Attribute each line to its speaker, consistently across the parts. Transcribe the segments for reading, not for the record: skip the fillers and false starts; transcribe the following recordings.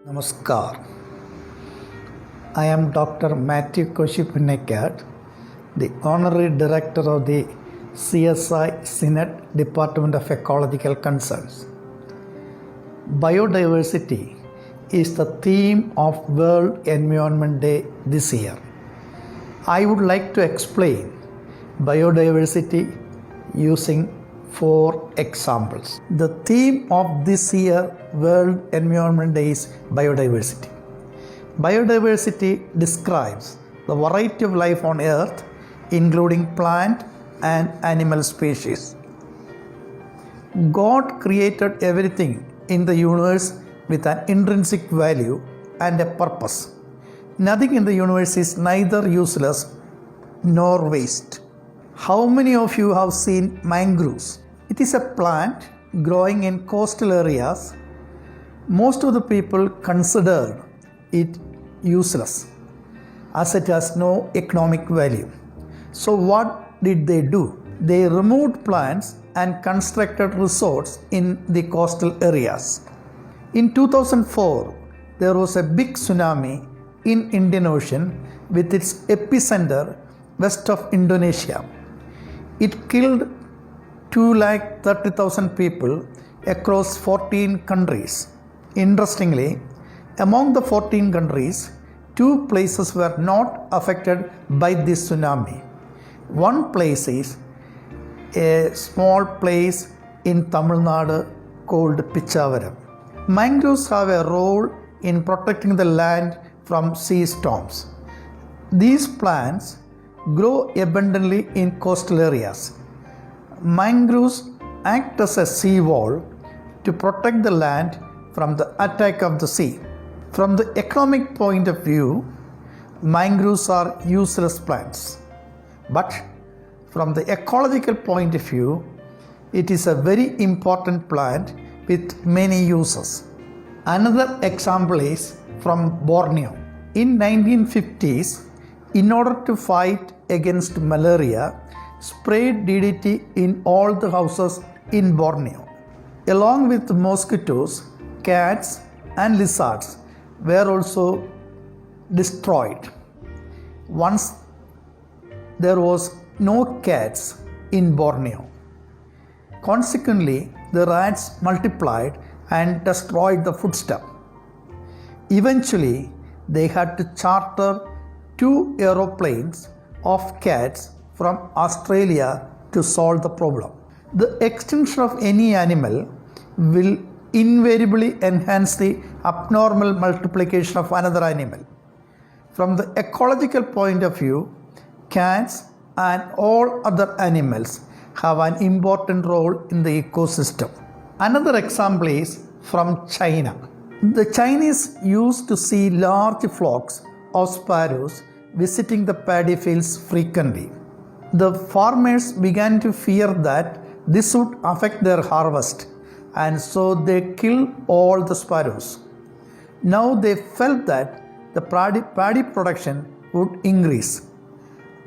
Speaker 1: Namaskar. I am Dr. Matthew Koshipunekad, the Honorary Director of the CSI Synod Department of Ecological Concerns. Biodiversity is the theme of World Environment Day this year. I would like to explain biodiversity using 4 examples. The theme of this year World Environment Day is biodiversity. Biodiversity describes the variety of life on Earth, including plant and animal species. God created everything in the universe with an intrinsic value and a purpose. Nothing in the universe is neither useless nor waste. How many of you have seen mangroves? It is a plant growing in coastal areas. Most of the people consider it useless as it has no economic value. So what did they do? They removed plants and constructed resorts in the coastal areas. In 2004, there was a big tsunami in Indian Ocean with its epicenter west of Indonesia. It killed 230,000 people across 14 countries. Interestingly, among the 14 countries, 2 places were not affected by this tsunami. One place is a small place in Tamil Nadu called Pichavaram. Mangroves have a role in protecting the land from sea storms. These plants grow abundantly in coastal areas. Mangroves act as a sea wall to protect the land from the attack of the sea. From the economic point of view, mangroves are useless plants. But from the ecological point of view, it is a very important plant with many uses. Another example is from Borneo. In 1950s, in order to fight against malaria, sprayed DDT in all the houses in Borneo. Along with mosquitoes, cats and lizards were also destroyed. Once there was no cats in Borneo. Consequently, the rats multiplied and destroyed the foodstuff. Eventually, they had to charter 2 aeroplanes of cats from Australia to solve the problem. The extinction of any animal will invariably enhance the abnormal multiplication of another animal. From the ecological point of view, cats and all other animals have an important role in the ecosystem. Another example is from China. The Chinese used to see large flocks of sparrows visiting the paddy fields frequently. The farmers began to fear that this would affect their harvest, and so they killed all the sparrows. Now they felt that the paddy production would increase.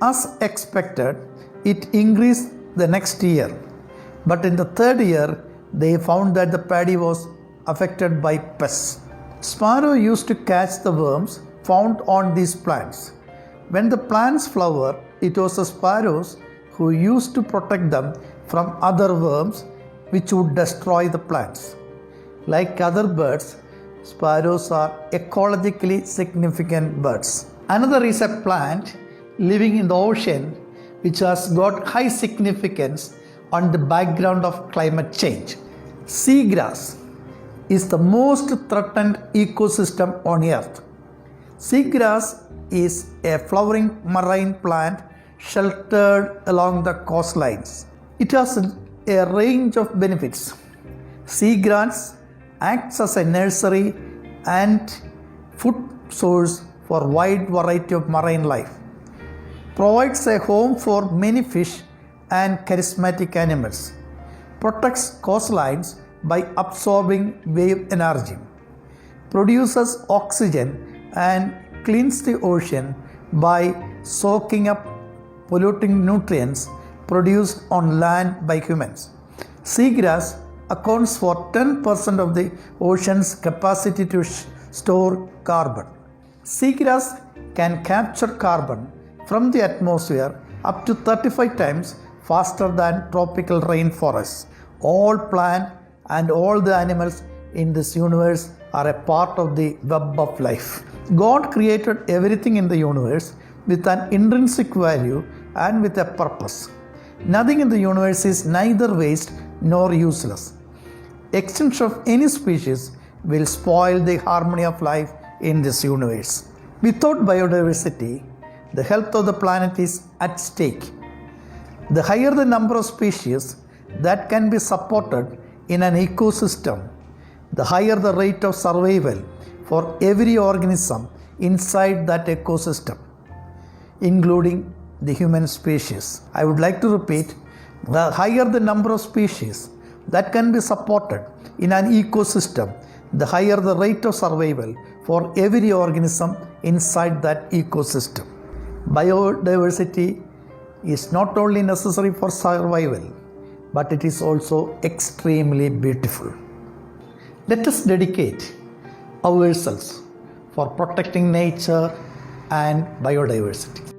Speaker 1: As expected, it increased the next year, but in the 3rd year, they found that the paddy was affected by pests. Sparrow used to catch the worms found on these plants. When the plants flower, it was the sparrows who used to protect them from other worms which would destroy the plants. Like other birds, sparrows are ecologically significant birds. Another is a plant living in the ocean which has got high significance on the background of climate change. Seagrass is the most threatened ecosystem on Earth. Seagrass is a flowering marine plant sheltered along the coastlines. It has a range of benefits. Seagrass acts as a nursery and food source for a wide variety of marine life, provides a home for many fish and charismatic animals, protects coastlines by absorbing wave energy, produces oxygen and cleans the ocean by soaking up polluting nutrients produced on land by humans. Seagrass accounts for 10% of the ocean's capacity to store carbon. Seagrass can capture carbon from the atmosphere up to 35 times faster than tropical rainforests. All plants and all the animals in this universe are a part of the web of life. God created everything in the universe with an intrinsic value and with a purpose. Nothing in the universe is neither waste nor useless. Extinction of any species will spoil the harmony of life in this universe. Without biodiversity, the health of the planet is at stake. The higher the number of species that can be supported in an ecosystem, the higher the rate of survival for every organism inside that ecosystem, including the human species. I would like to repeat, the higher the number of species that can be supported in an ecosystem, the higher the rate of survival for every organism inside that ecosystem. Biodiversity is not only necessary for survival, but it is also extremely beautiful. Let us dedicate ourselves for protecting nature and biodiversity.